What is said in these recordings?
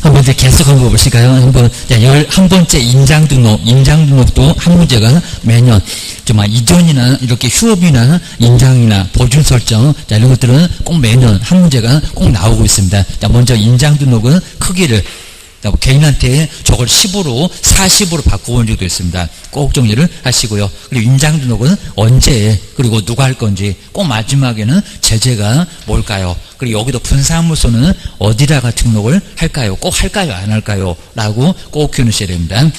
한번 이제 계속 한번 보실까요? 한번 11번째 인장등록도 한 문제가 매년 정말 이전이나 이렇게 휴업이나 인장이나 보증 설정 이런 것들은 꼭 매년 한 문제가 꼭 나오고 있습니다. 자, 먼저 인장등록은 크기를 개인한테 저걸 10으로 40으로 바꿔본 적도 있습니다. 꼭 정리를 하시고요. 그리고 인장등록은 언제 그리고 누가 할 건지 꼭 마지막에는 제재가 뭘까요? 그리고 여기도 분사무소는 어디다가 등록을 할까요? 꼭 할까요? 안 할까요? 라고 꼭 기억하셔야 됩니다.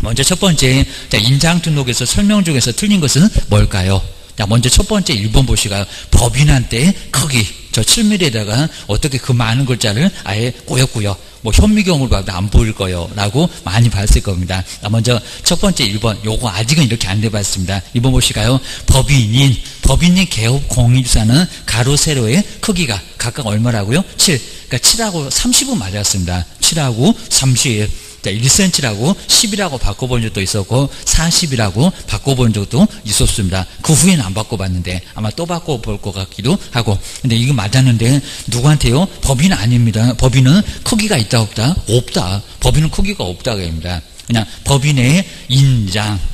먼저 첫 번째 인장등록에서 설명 중에서 틀린 것은 뭘까요? 자, 먼저 첫 번째 1번 보시가요. 법인한테 크기 저 7mm에다가 어떻게 그 많은 글자를 아예 꼬였고요. 뭐 현미경으로 봐도 안 보일 거요 라고 많이 봤을 겁니다. 먼저 첫 번째 1번 요거 아직은 이렇게 안 돼봤습니다. 2번 보실까요? 법인인 개업 공인주사는 가로 세로의 크기가 각각 얼마라고요? 7. 그러니까 7하고 30은 맞았습니다. 7하고 30. 1cm라고 10이라고 바꿔본 적도 있었고 40이라고 바꿔본 적도 있었습니다. 그 후에는 안 바꿔봤는데 아마 또 바꿔볼 것 같기도 하고. 근데 이거 맞았는데 누구한테요? 법인은 아닙니다. 법인은 크기가 있다 없다? 없다. 법인은 크기가 없다고 합니다. 그냥 법인의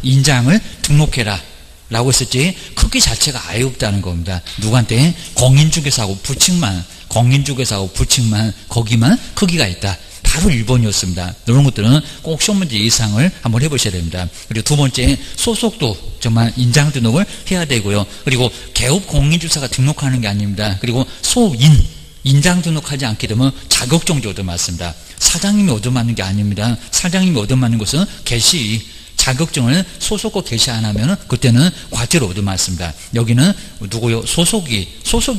인장을 등록해라 라고 했었지 크기 자체가 아예 없다는 겁니다. 누구한테? 공인중개사하고 부칙만 거기만 크기가 있다. 바로 1번이었습니다. 이런 것들은 꼭 시험 문제 예상을 한번 해보셔야 됩니다. 그리고 두 번째, 소속도 정말 인장 등록을 해야 되고요. 그리고 개업 공인주사가 등록하는 게 아닙니다. 그리고 인장 등록하지 않게 되면 자격정지 얻어맞습니다. 사장님이 얻어맞는 게 아닙니다. 사장님이 얻어맞는 것은 자격증을 소속고 개시 안 하면 그때는 과태료 얻어맞습니다. 여기는 누구요? 소속이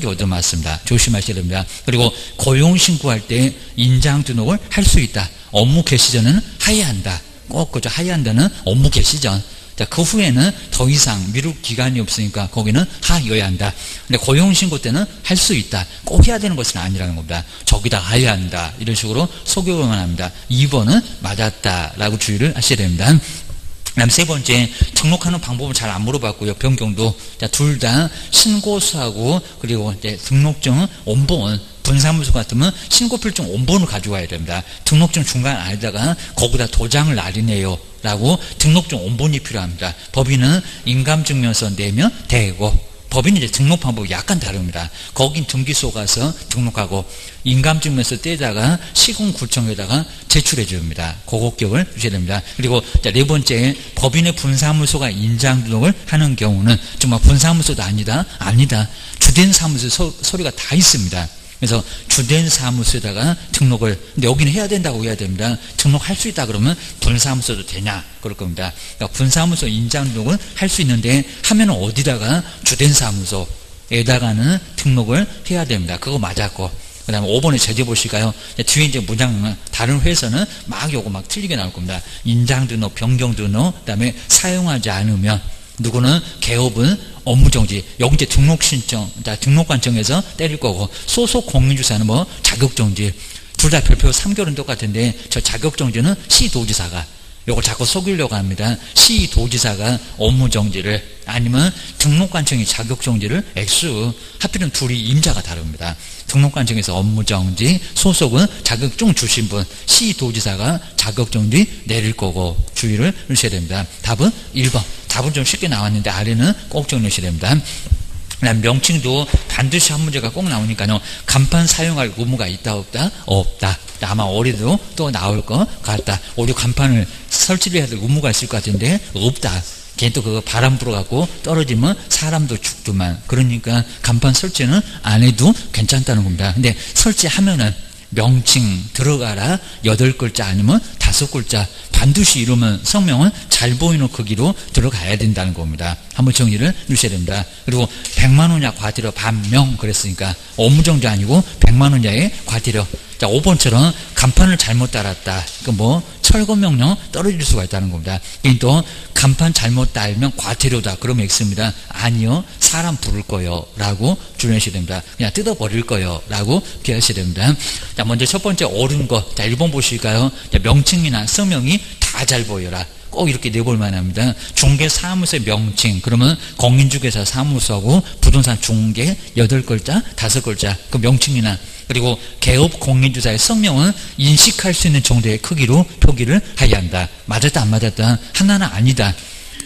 얻어맞습니다. 조심하셔야 됩니다. 그리고 고용신고할 때 인장 등록을 할 수 있다. 업무 개시 전은 하여야 한다. 꼭 그죠? 하여야 한다는 업무 개시 전. 자, 그 후에는 더 이상 미룰 기간이 없으니까 거기는 하여야 한다. 근데 고용신고 때는 할 수 있다. 꼭 해야 되는 것은 아니라는 겁니다. 저기다 하여야 한다. 이런 식으로 소개만 합니다. 2번은 맞았다라고 주의를 하셔야 됩니다. 그다음 세 번째, 등록하는 방법은 잘 안 물어봤고요. 변경도. 자, 둘 다 신고서하고 그리고 이제 등록증 원본 분사무소 같으면 신고필증 원본을 가져와야 됩니다. 등록증 중간 안에다가 거기다 도장을 날리네요 라고 등록증 원본이 필요합니다. 법인은 인감증명서 내면 되고 법인은 이제 등록 방법이 약간 다릅니다. 거긴 등기소 가서 등록하고 인감증명서 떼다가 시군구청에다가 제출해 줍니다. 그거 기억을 주셔야 됩니다. 그리고 네 번째, 법인의 분사무소가 인장 등록을 하는 경우는 정말 분사무소도 아니다. 주된 사무소 서류가 다 있습니다. 그래서 주된 사무소에다가 등록을, 근데 여기는 해야 된다고 해야 됩니다. 등록할 수 있다 그러면 분사무소도 되냐 그럴 겁니다. 그러니까 분사무소 인장 등록은 할 수 있는데 하면은 어디다가 주된 사무소에다가는 등록을 해야 됩니다. 그거 맞았고. 그 다음에 5번에 제재 보실까요? 뒤에 이제 문장, 다른 회사는 요거 틀리게 나올 겁니다. 인장 등록, 변경 등록, 그 다음에 사용하지 않으면 누구는 개업은 업무정지. 여기 이제 등록신청, 등록관청에서 때릴 거고, 소속 공인주사는 자격정지. 둘 다 별표 3개월은 똑같은데, 저 자격정지는 시도지사가, 요걸 자꾸 속이려고 합니다. 시도지사가 업무정지를, 아니면 등록관청이 자격정지를 하필은 둘이 임자가 다릅니다. 등록관청에서 업무정지, 소속은 자격증 주신 분, 시도지사가 자격정지 내릴 거고, 주의를 하셔야 됩니다. 답은 1번. 답은 좀 쉽게 나왔는데 아래는 꼭 정리하셔야 됩니다. 명칭도 반드시 한 문제가 꼭 나오니까요. 간판 사용할 의무가 있다 없다? 없다. 아마 올해도 또 나올 것 같다. 올해 간판을 설치를 해야 될 의무가 있을 것 같은데 없다. 걔 또 그거 바람 불어갖고 떨어지면 사람도 죽더만. 그러니까 간판 설치는 안 해도 괜찮다는 겁니다. 근데 설치하면은 명칭 들어가라 8글자 아니면 5글자 반드시 이러면 성명은 잘 보이는 크기로 들어가야 된다는 겁니다. 한번 정리를 해주셔야 됩니다. 그리고 100만 원 이하 과태료 반명 그랬으니까 업무정지 아니고 100만 원 이하의 과태료. 자, 5번처럼 간판을 잘못 달았다. 철거명령 떨어질 수가 있다는 겁니다. 또 간판 잘못 달면 과태료다. 그러면 X입니다. 아니요. 사람 부를 거요. 라고 주의하셔야 됩니다. 그냥 뜯어버릴 거요. 라고 기억하셔야 됩니다. 자, 먼저 첫 번째 옳은 거. 자, 1번 보실까요? 자, 명칭이나 성명이 다 잘 보여라. 꼭 이렇게 내볼 만합니다. 중개사무소의 명칭. 그러면 공인중개사 사무소하고 부동산 중개 8글자, 5글자. 그 명칭이나 그리고 개업 공인주사의 성명은 인식할 수 있는 정도의 크기로 표기를 해야 한다. 맞았다 안 맞았다 하나는 아니다.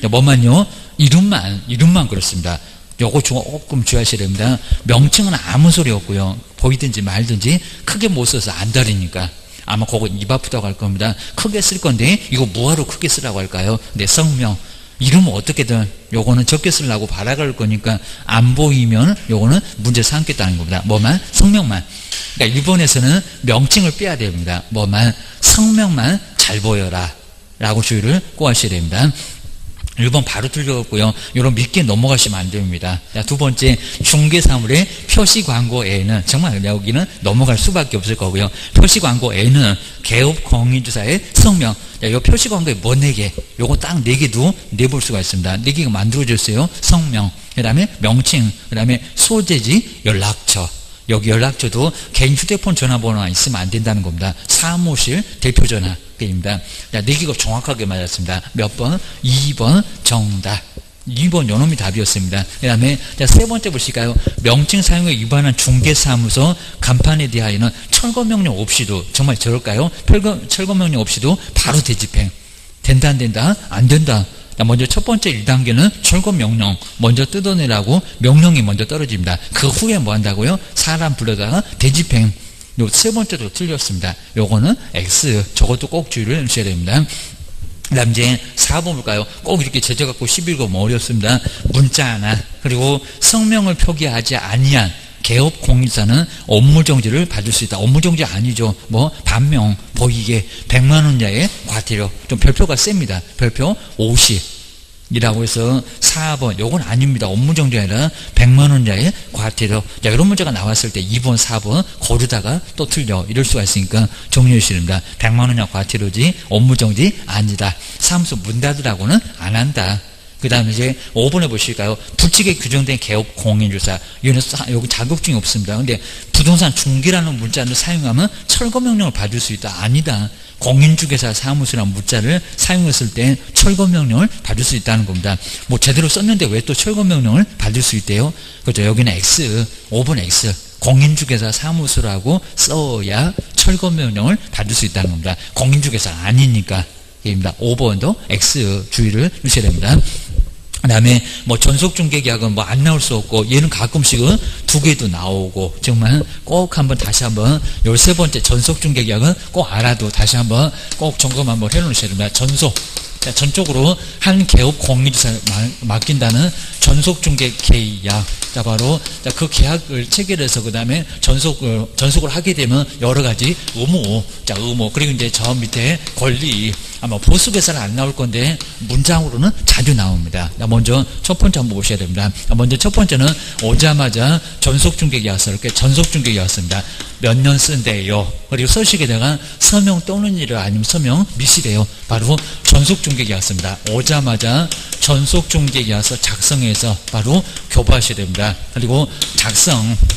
뭐만요? 이름만 그렇습니다. 요거 조금 주의하셔야 됩니다. 명칭은 아무 소리 없고요. 보이든지 말든지 크게 못 써서 안 다르니까 아마 그거 입 아프다고 할 겁니다. 크게 쓸 건데 이거 뭐하러 크게 쓰라고 할까요? 네, 성명. 이름은 어떻게든 요거는 적게 쓰려고 바라갈 거니까 안 보이면 요거는 문제 삼겠다는 겁니다. 뭐만? 성명만. 그러니까 일본에서는 명칭을 빼야 됩니다. 뭐만? 성명만 잘 보여라 라고 주의를 꼭 하셔야 됩니다. 1번 바로 틀렸고요. 이런 믿게 넘어가시면 안 됩니다. 자, 두 번째, 중개사물의 표시광고에는 정말 여기는 넘어갈 수밖에 없을 거고요. 표시광고에는 개업 공인주사의 성명. 자, 이 표시광고에 뭐 4개? 요거 딱 4개도 내볼 수가 있습니다. 4개가 만들어졌어요. 성명, 그 다음에 명칭, 그 다음에 소재지, 연락처. 여기 연락처도 개인 휴대폰 전화번호가 있으면 안 된다는 겁니다. 사무실 대표전화. 입니다. 자, 4개가 정확하게 맞았습니다. 몇 번? 2번 정답. 2번 요놈이 답이었습니다. 그 다음에 세 번째 보실까요? 명칭 사용에 위반한 중개사무소 간판에 대하여는 철거명령 없이도 정말 저럴까요? 철거명령 없이도 바로 대집행. 된다 안 된다? 안 된다. 자, 먼저 첫 번째 1단계는 철거명령 먼저 뜯어내라고 명령이 먼저 떨어집니다. 그 후에 뭐 한다고요? 사람 불러다가 대집행. 요 세 번째도 틀렸습니다. 요거는 X. 저것도 꼭 주의를 주셔야 됩니다. 그 다음 이제 4번 볼까요? 꼭 이렇게 제재 갖고 11거 어렵습니다. 문자 하나. 그리고 성명을 표기하지 아니한 개업 공인사는 업무정지를 받을 수 있다. 업무정지 아니죠. 뭐 반명, 보이게 100만 원 이하의 과태료. 좀 별표가 셉니다. 별표 50. 이라고 해서 4번 요건 아닙니다. 업무정지 아니라 100만 원 이하의 과태료. 자, 이런 문제가 나왔을 때 2번 4번 고르다가 또 틀려 이럴 수가 있으니까 정리해 주십니다. 100만 원 이하 과태료지 업무정지 아니다. 사무소 문 닫으라고는 안 한다. 그 다음에 이제 5번에 보실까요? 불칙에 규정된 개업 공인주사. 여기 자격증이 없습니다. 근데 부동산 중개라는 문자를 사용하면 철거명령을 받을 수 있다. 아니다. 공인중개사 사무소라는 문자를 사용했을 때 철거명령을 받을 수 있다는 겁니다. 뭐 제대로 썼는데 왜 또 철거명령을 받을 수 있대요? 그렇죠. 여기는 X, 5번 X. 공인중개사 사무소라고 써야 철거명령을 받을 수 있다는 겁니다. 공인중개사 아니니까. 입니다. 5번도 X 주의를 주셔야 됩니다. 그 다음에 뭐 전속중개계약은 뭐 안 나올 수 없고 얘는 가끔씩은 2개도 나오고 정말 꼭 한번 다시 한번 13번째 전속중개계약은 꼭 알아도 다시 한번 꼭 점검 한번 해놓으셔야 됩니다. 전적으로 한 개업 공인주사를 맡긴다는 전속중개계약. 자, 바로 그 계약을 체결해서 그 다음에 전속을 하게 되면 여러 가지 의무, 그리고 이제 저 밑에 권리. 아마 보수계산은 안 나올 건데 문장으로는 자주 나옵니다. 먼저 첫 번째 한번 보셔야 됩니다. 먼저 첫 번째는 오자마자 전속중개계약서 이렇게 전속중개계약서입니다. 몇 년 쓴대요. 그리고 서식에다가 서명 또는 이래 아니면 서명 미시래요. 바로 전속중개계약서입니다. 오자마자 전속중개계약서 작성해서 바로 교부하셔야 됩니다. 그리고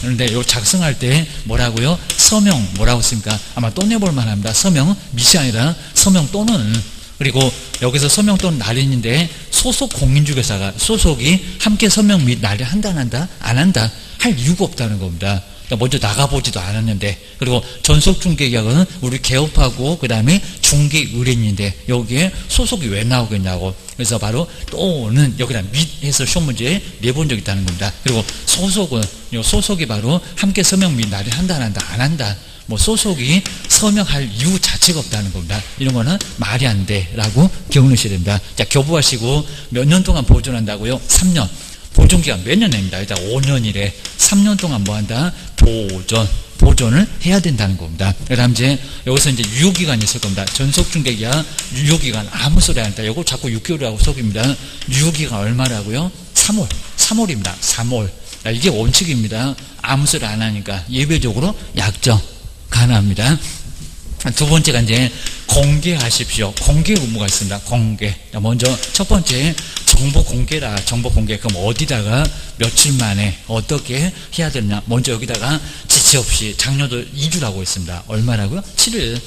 그런데 요 작성할 때 뭐라고요? 서명 뭐라고 씁니까? 아마 또 내볼 만합니다. 서명 미시 아니라 서명 또는. 그리고 여기서 서명 또는 날인인데 소속 공인중개사가 소속이 함께 서명 및 날이 한다 안 한다? 안 한다. 할 이유가 없다는 겁니다. 먼저 나가보지도 않았는데. 그리고 전속중개계약은 우리 개업하고 그 다음에 중개의뢰인인데 여기에 소속이 왜 나오겠냐고. 그래서 바로 또는 여기다 및 해서 시험 문제에 내본 적이 있다는 겁니다. 그리고 소속이 바로 함께 서명 및 날이 한다 안 한다? 안 한다. 뭐 소속이 서명할 이유 자체가 없다는 겁니다. 이런 거는 말이 안 돼라고 기억하셔야 됩니다. 자, 교부하시고 몇 년 동안 보존한다고요? 3년. 보존기간 몇 년 냅니다. 일단 5년이래. 3년 동안 뭐 한다? 보존을 해야 된다는 겁니다. 그 다음 이제 여기서 이제 유효기간이 있을 겁니다. 전속중개계약 유효기간 아무 소리 안 한다. 이거 자꾸 6개월이라고 속입니다. 유효기간 얼마라고요? 3월입니다. 3월. 이게 원칙입니다. 아무 소리 안 하니까 예외적으로 약정 가능합니다. 두 번째가 이제 공개하십시오. 공개 의무가 있습니다. 공개. 먼저 첫 번째 정보 공개라. 정보 공개. 그럼 어디다가 며칠 만에 어떻게 해야 되느냐. 먼저 여기다가 지체 없이 작년도 2주라고 했습니다. 얼마라고요? 7일.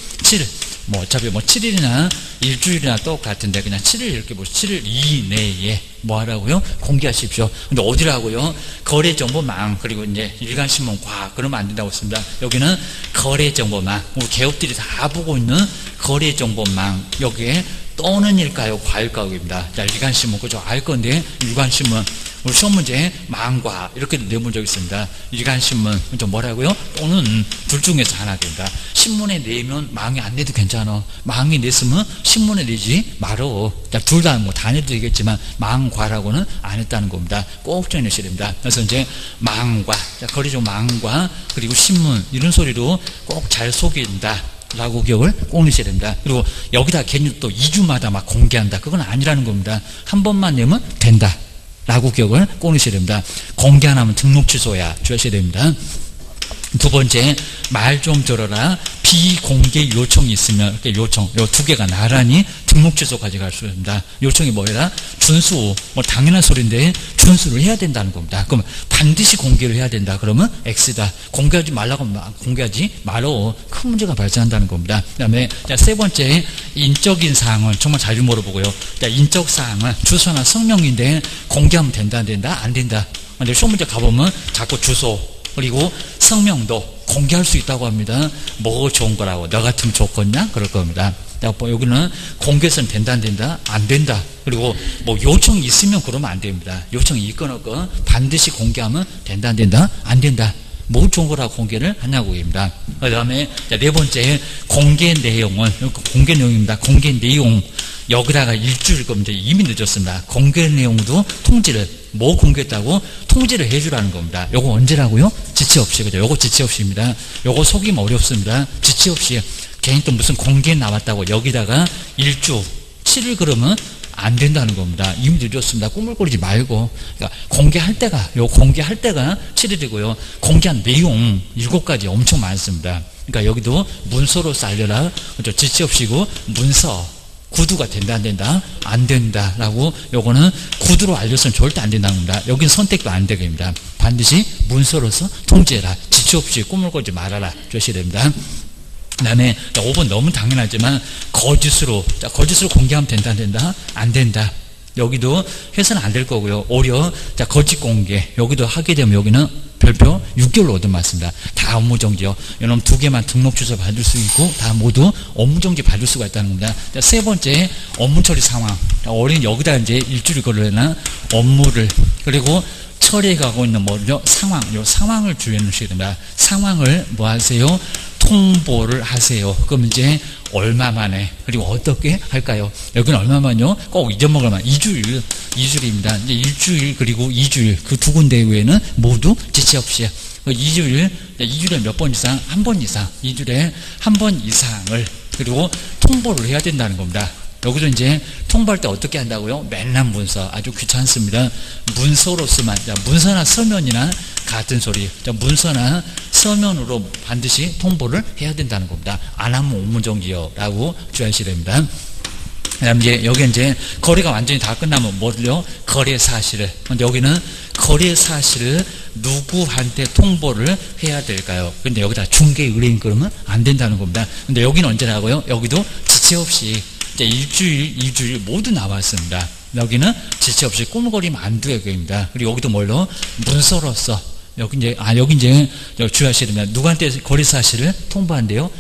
뭐 어차피 뭐 7일이나 일주일이나 똑같은데 그냥 7일 이렇게 보시죠. 7일 이내에 뭐 하라고요? 공개하십시오. 근데 어디라고요? 거래정보망 그리고 이제 일간신문 과학 그러면 안 된다고 했습니다. 여기는 거래정보망 우리 개업들이 다 보고 있는 거래정보망 여기에 떠는 일까요? 과일까요입니다. 자, 일간신문 그죠? 알 건데 일간신문 우리 시험 문제 망과 이렇게 내본 적이 있습니다. 일간신문 좀 뭐라고요? 또는 둘 중에서 하나 된다. 신문에 내면 망이 안 내도 괜찮아. 망이 냈으면 신문에 내지 말어. 둘 다 뭐 다 내도 되겠지만 망과라고는 안 했다는 겁니다. 꼭 정해내셔야 됩니다. 그래서 이제 망과 거래종 망과 그리고 신문 이런 소리로 꼭 잘 속인다. 라고 기억을 꼭 내셔야 됩니다. 그리고 여기다 괜히 또 2주마다 막 공개한다. 그건 아니라는 겁니다. 한 번만 내면 된다. 라고 기억을 꼭 내셔야 됩니다. 공개 안 하면 등록 취소야. 주셔야 됩니다. 두 번째, 말 좀 들어라. 비공개 요청이 있으면, 이렇게 요청, 요 두 개가 나란히 등록 취소까지 갈 수 있습니다. 요청이 뭐라? 준수, 뭐 당연한 소리인데 준수를 해야 된다는 겁니다. 그럼 반드시 공개를 해야 된다. 그러면 X다. 공개하지 말라고 하면 공개하지 말어. 큰 문제가 발생한다는 겁니다. 그 다음에 세 번째, 인적인 사항은 정말 잘 물어보고요. 인적 사항은 주소나 성명인데 공개하면 된다, 안 된다? 안 된다. 근데 시험 문제 가보면 자꾸 주소, 그리고 성명도 공개할 수 있다고 합니다. 뭐 좋은 거라고 너 같으면 좋겠냐? 그럴 겁니다. 여기는 공개해서는 된다 안 된다? 안 된다. 그리고 뭐 요청이 있으면 그러면 안 됩니다. 요청이 있건 없건 반드시 공개하면 된다 안 된다? 안 된다. 뭐 좋은 거라고 공개를 하냐고입니다. 그 다음에 네 번째 공개 내용은 공개 내용입니다. 공개 내용 여기다가 일주일 겁니다. 이미 늦었습니다. 공개 내용도 통지를 뭐 공개했다고 통지를 해주라는 겁니다. 요거 언제라고요? 지체 없이 그죠? 요거 지체 없이입니다. 요거 속이면 어렵습니다. 지체 없이 괜히 또 무슨 공개 나왔다고 여기다가 일주 7일 그러면 안 된다는 겁니다. 이미 늦었습니다. 꾸물거리지 말고. 그러니까 공개할 때가, 요 공개할 때가 7일이고요. 공개한 내용 7가지 엄청 많습니다. 그러니까 여기도 문서로 알려라. 그렇죠? 지체 없이고 문서. 구두가 된다 안 된다? 안 된다라고 요거는 구두로 알려서는 절대 안 된다는 겁니다. 여기는 선택도 안 되겠습니다. 반드시 문서로서 통지해라. 지체 없이 꾸물거리지 말아라. 주셔야 됩니다. 그 다음에 5번 너무 당연하지만 거짓으로 공개하면 된다 안 된다? 안 된다. 여기도 해서는 안 될 거고요. 오히려 거짓 공개 여기도 하게 되면 여기는 별표 6개월로 얻어맞습니다. 다 업무정지요. 이놈 2개만 등록 취소 받을 수 있고 다 모두 업무정지 받을 수가 있다는 겁니다. 세 번째 업무처리 상황. 어린 여기다 이제 일주일 걸려나 업무를 그리고 처리해 가고 있는 뭐죠? 상황. 요 상황을 주의해 놓으셔야 됩니다. 상황을 뭐 하세요? 통보를 하세요. 그럼 이제 얼마 만에 그리고 어떻게 할까요? 여기는 얼마만요? 꼭 잊어먹을만 2주일입니다. 이제 일주일 그리고 2주일 그 두 군데 외에는 모두 지체 없이 2주일에 몇 번 이상? 한 번 이상 2주일에 한 번 이상을 그리고 통보를 해야 된다는 겁니다. 여기서 이제 통보할 때 어떻게 한다고요? 맨날 문서 아주 귀찮습니다. 문서로서만 문서나 서면이나 같은 소리 문서나 서면으로 반드시 통보를 해야 된다는 겁니다. 안 하면 업무정지요 라고 주의하셔야 됩니다. 그 다음 이제 여기 이제 거래가 완전히 다 끝나면 뭐를요? 거래 사실을. 근데 여기는 거래 사실을 누구한테 통보를 해야 될까요? 근데 여기다 중개 의뢰인 그러면 안 된다는 겁니다. 근데 여기는 언제라고요? 여기도 지체 없이 일주일, 2주일 모두 나왔습니다. 여기는 지체 없이 꾸물거리면 안 되겠습니다. 그리고 여기도 뭘로? 문서로서. 여기 이제 주의하셔야 됩니다. 누구한테 거래 사실을 통보한대요?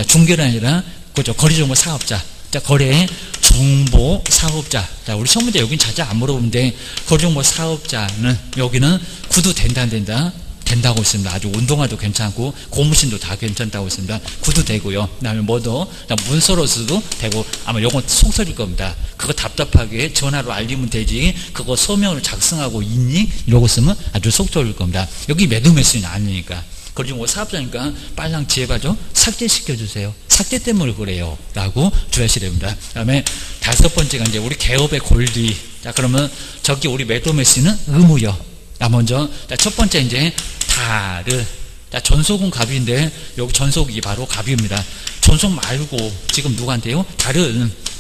중개가 아니라, 그죠? 거래정보 사업자. 거래 정보 사업자. 우리 시험 문제 여기는 자주 안 물어보는데, 거래정보 사업자는 여기는 구두 된다, 안 된다? 된다고 있습니다. 아주 운동화도 괜찮고 고무신도 다 괜찮다고 있습니다. 구두 되고요. 그 다음에 뭐도 문서로서도 되고 아마 요건 속설일 겁니다. 그거 답답하게 전화로 알리면 되지 그거 서명을 작성하고 있니? 이러고 쓰면 아주 속설일 겁니다. 여기 매도매수는 아니니까 그리고 뭐 사업자니까 빨랑 지혜가죠. 삭제시켜주세요. 삭제 때문에 그래요 라고 주의하셔야 됩니다. 그 다음에 5번째가 이제 우리 개업의 권리. 자 그러면 저기 우리 매도매수는 의무요. 먼저 첫 번째 이제 다르. 전속은 갑인데 여기 전속이 바로 갑입니다. 전속 말고 지금 누구한테요?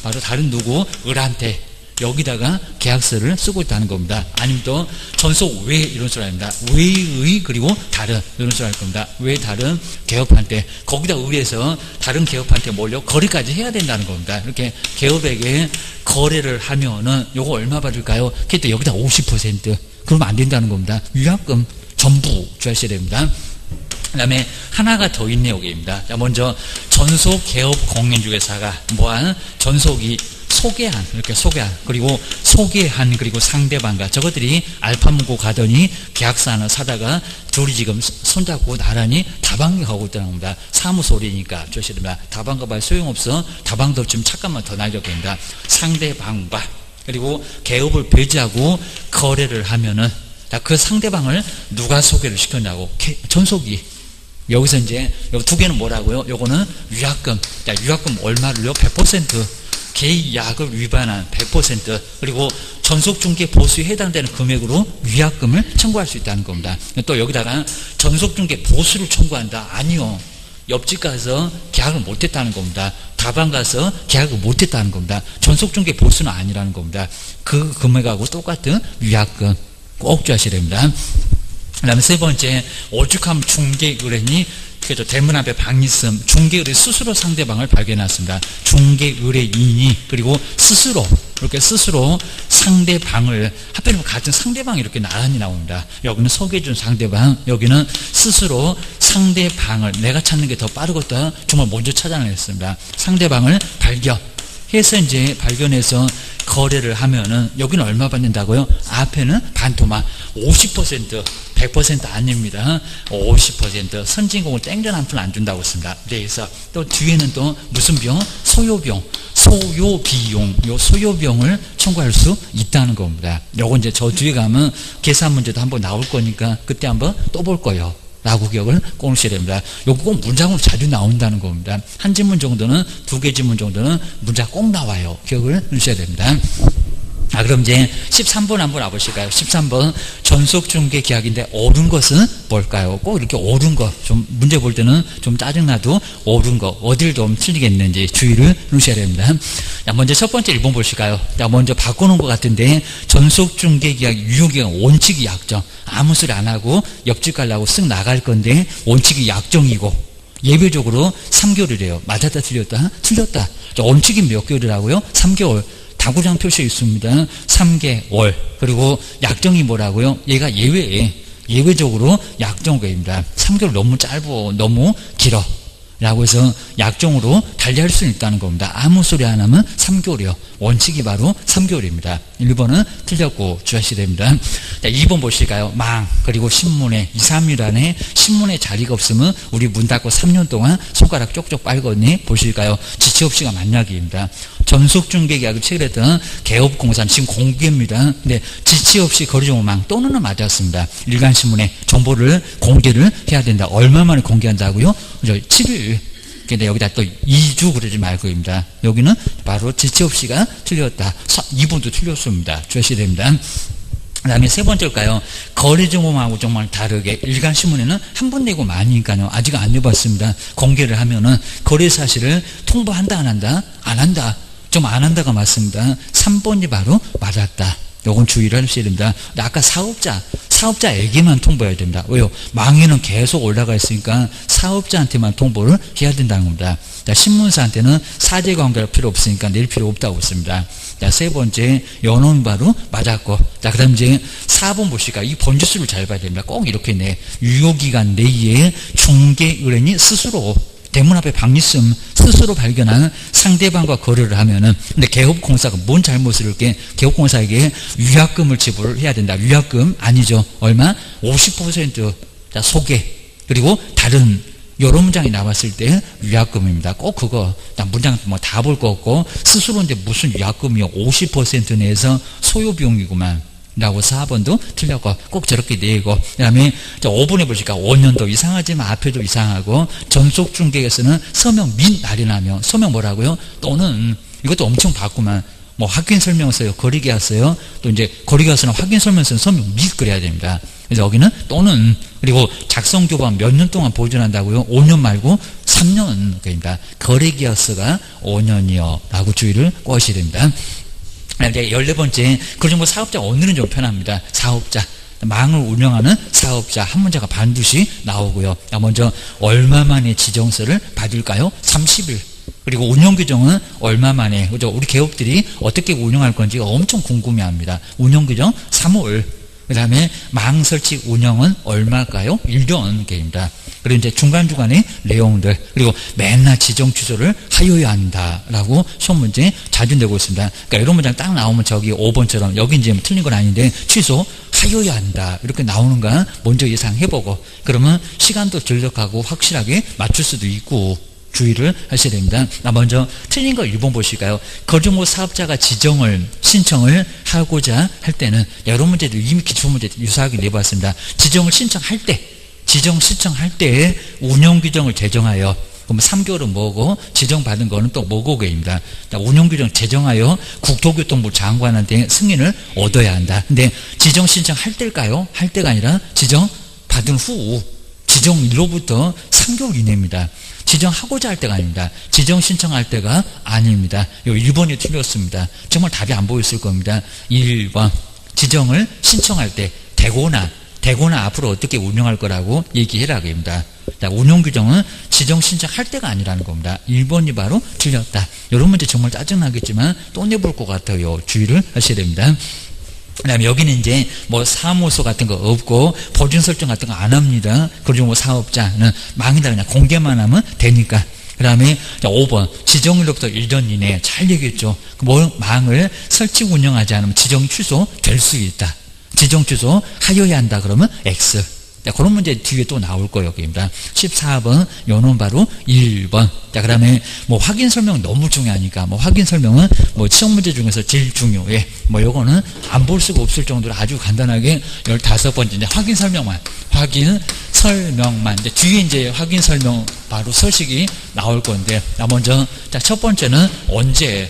바로 다른 누구? 을한테. 여기다가 계약서를 쓰고 있다는 겁니다. 아니면 또 전속 외 이런 소리 합니다. 외의 그리고 다른 이런 소리 할 겁니다. 외 다른 개업한테 거기다 의해서 다른 개업한테 몰려 거래까지 해야 된다는 겁니다. 이렇게 개업에게 거래를 하면은 요거 얼마 받을까요? 그때 여기다 50% 그러면 안 된다는 겁니다. 위약금 전부 주하셔야 됩니다. 그 다음에 하나가 더 있네요. 여기입니다. 자, 먼저 전속 개업 공인중개사가 뭐한 전속이 소개한 이렇게 소개한 그리고 소개한 그리고 상대방과 저것들이 알파문고 가더니 계약서 하나 사다가 둘이 지금 손잡고 나란히 다방에 가고 있다는 겁니다. 사무소리니까 조심합니다. 다방 가봐야 소용없어. 다방도 좀 잠깐만 더 날려봅니다. 상대방과 그리고 개업을 배제하고 거래를 하면은 그 상대방을 누가 소개를 시켰냐고 전속이 여기서 이제 요 두 개는 뭐라고요? 요거는 위약금. 자, 위약금 얼마를요? 100% 계약을 위반한 100% 그리고 전속중개 보수에 해당되는 금액으로 위약금을 청구할 수 있다는 겁니다. 또 여기다가 전속중개 보수를 청구한다. 아니요. 옆집 가서 계약을 못했다는 겁니다. 다방 가서 계약을 못했다는 겁니다. 전속중개 보수는 아니라는 겁니다. 그 금액하고 똑같은 위약금 꼭 주하셔야 됩니다. 그 다음에 세 번째, 오죽하면 중개의뢰인이 그래서 대문 앞에 방이 있음 중개의뢰 스스로 상대방을 발견했습니다. 중개의뢰인이 그리고 스스로 이렇게 스스로 상대방을 하필이면 같은 상대방이 이렇게 나란히 나옵니다. 여기는 소개해준 상대방, 여기는 스스로 상대방을 내가 찾는 게 더 빠르겠다. 정말 먼저 찾아냈습니다. 상대방을 발견해서 이제 발견해서 거래를 하면은 여기는 얼마 받는다고요? 앞에는 반토막 50% 100% 아닙니다. 50% 선진공을 땡전 한 푼 안 준다고 했습니다. 그래서 또 뒤에는 또 무슨 병? 소요병, 소요비용, 요 소요병을 청구할 수 있다는 겁니다. 요거 이제 저 뒤에 가면 계산 문제도 한번 나올 거니까 그때 한번 또 볼 거예요. 라고 기억을 꼭 하셔야 됩니다. 요거 꼭 문장으로 자주 나온다는 겁니다. 한 지문 정도는, 두 개 지문 정도는 문장 꼭 나와요. 기억을 하셔야 됩니다. 그럼 이제 13번 한번 와보실까요? 13번 전속중개 계약인데 옳은 것은 뭘까요? 꼭 이렇게 옳은 거, 좀 문제 볼 때는 좀 짜증나도 옳은 거, 어딜 좀 틀리겠는지 주의를 하셔야 됩니다. 자, 먼저 첫 번째 1번 보실까요? 자, 먼저 바꿔놓은 것 같은데 전속중개 계약 유효기간 원칙이 약정. 아무 소리 안 하고 옆집 가려고 쓱 나갈 건데 원칙이 약정이고 예외적으로 3개월이래요. 맞았다 틀렸다? 틀렸다. 자, 원칙이 몇 개월이라고요? 3개월. 다구장 표시에 있습니다. 3개월. 그리고 약정이 뭐라고요? 얘가 예외적으로 약정거입니다. 3개월 너무 짧고 너무 길어. 라고 해서 약정으로 달리할 수 있다는 겁니다. 아무 소리 안 하면 3개월이요. 원칙이 바로 3개월입니다. 1번은 틀렸고 주하셔야 됩니다. 자, 2번 보실까요? 망 그리고 신문에 2, 3일 안에 신문에 자리가 없으면 우리 문 닫고 3년 동안 손가락 쪽쪽 빨거니 보실까요? 지체 없이가 만약입니다. 전속중개 계약을 체결했던 개업공사는 지금 공개입니다. 근데 지체 없이 거래정보망 또는 맞았습니다. 일간신문에 정보를 공개를 해야 된다. 얼마 만에 공개한다고요? 7일. 근데 여기다 또 2주 그러지 말고입니다. 여기는 바로 지체 없이가 틀렸다. 2번도 틀렸습니다. 주셔야 됩니다. 그 다음에 세 번째일까요? 거래정보망하고 정말 다르게 일간신문에는 한 번 내고 많으니까요. 아직 안 내봤습니다. 공개를 하면은 거래 사실을 통보한다 안 한다? 안 한다. 좀 안 한다가 맞습니다. 3번이 바로 맞았다. 요건 주의를 하셔야 됩니다. 아까 사업자에게만 통보해야 됩니다. 왜요? 망에는 계속 올라가 있으니까 사업자한테만 통보를 해야 된다는 겁니다. 자, 신문사한테는 사제관계가 필요 없으니까 낼 필요 없다고 했습니다. 자, 세 번째, 연호는 바로 맞았고. 자, 그 다음 이제 4번 보실까요? 이 번지수를 잘 봐야 됩니다. 꼭 이렇게 유효기간 내에 중개의뢰인이 스스로 대문 앞에 방 있음 스스로 발견하는 상대방과 거래를 하면은 근데 개업공사가 뭔 잘못을 이렇게 개업공사에게 위약금을 지불을 해야 된다. 위약금 아니죠. 얼마? 50% 자, 소개 그리고 다른 여러 문장이 나왔을 때 위약금입니다. 꼭 그거 문장 뭐 다 볼 거 없고 스스로인데 무슨 위약금이요? 50% 내에서 소요비용이구만. 라고 4번도 틀렸고 꼭 저렇게 내고 그 다음에 5번에 보실까 5년도 이상하지만 앞에도 이상하고 전속중개에서는 서명 및 날인하며 서명 뭐라고요? 또는 이것도 엄청 바꾸면 뭐 확인설명서요 거래계약서요 또 이제 거래계약서는 확인설명서는 서명 및 그래야 됩니다. 그래서 여기는 또는 그리고 작성교반 몇 년 동안 보존한다고요? 5년 말고 3년 그러니까 거래계약서가 5년이요 라고 주의를 꼭 하셔야 됩니다. 이제 14번째, 그리고 사업자 오늘은 좀 편합니다. 사업자. 망을 운영하는 사업자 한 문제가 반드시 나오고요. 먼저 얼마 만에 지정서를 받을까요? 30일. 그리고 운영규정은 얼마 만에, 그죠? 우리 기업들이 어떻게 운영할 건지 엄청 궁금해합니다. 운영규정 3월. 그 다음에 망 설치 운영은 얼마일까요? 1년입니다. 그리고 이제 중간중간의 내용들, 그리고 맨날 지정 취소를 하여야 한다라고 시험 문제 자주 내고 있습니다. 그러니까 이런 문장 딱 나오면 저기 5번처럼 여기 이제 틀린 건 아닌데 취소 하여야 한다 이렇게 나오는 거 먼저 예상해보고, 그러면 시간도 절약하고 확실하게 맞출 수도 있고 주의를 하셔야 됩니다. 먼저 틀린 거 1번 보실까요? 거주모 사업자가 지정을 신청을 하고자 할 때는, 여러 문제도 이미 기출문제 유사하게 내봤습니다. 지정을 신청할 때, 지정 신청할 때 운영규정을 제정하여, 그럼 3개월은 뭐고 지정받은 거는 또 뭐고입니다. 운영규정 제정하여 국토교통부 장관한테 승인을 얻어야 한다. 근데 지정 신청할 때일까요? 할 때가 아니라 지정 받은 후 지정일로부터 3개월 이내입니다. 지정하고자 할 때가 아닙니다. 지정 신청할 때가 아닙니다. 요 1번이 틀렸습니다. 정말 답이 안 보였을 겁니다. 1번 지정을 신청할 때 되거나 앞으로 어떻게 운영할 거라고 얘기해라 입니다. 운영규정은 지정 신청할 때가 아니라는 겁니다. 1번이 바로 틀렸다. 이런 문제 정말 짜증나겠지만 또 내볼 것 같아요. 주의를 하셔야 됩니다. 그 다음에 여기는 이제 뭐 사무소 같은 거 없고 보증 설정 같은 거 안 합니다. 그리고 뭐 사업자는 망이다 그냥 공개만 하면 되니까. 그 다음에 5번 지정일로부터 1년 이내에 잘 얘기했죠. 뭐 망을 설치 운영하지 않으면 지정 취소 될 수 있다. 지정 취소 하여야 한다 그러면 X. 자, 그런 문제 뒤에 또 나올 거예요. 여기입니다. 14번 요는 바로 1번. 자, 그 다음에 뭐 확인 설명 너무 중요하니까 뭐 확인 설명은 뭐 시험 문제 중에서 제일 중요해. 뭐 요거는 안 볼 수가 없을 정도로 아주 간단하게 15번째 이제 확인 설명만 이제 뒤에 이제 확인 설명 바로 서식이 나올 건데, 먼저 자, 첫 번째는 언제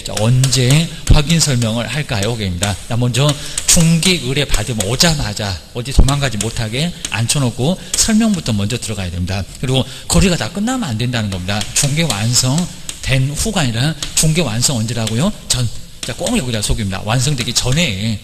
확인 설명을 할까요? 입니다. 먼저 중개 의뢰 받으면 오자마자 어디 도망가지 못하게 앉혀놓고 설명부터 먼저 들어가야 됩니다. 그리고 거래가 다 끝나면 안 된다는 겁니다. 중개 완성된 후가 아니라 중개 완성 언제라고요? 자, 꼭 여기다 속입니다. 완성되기 전에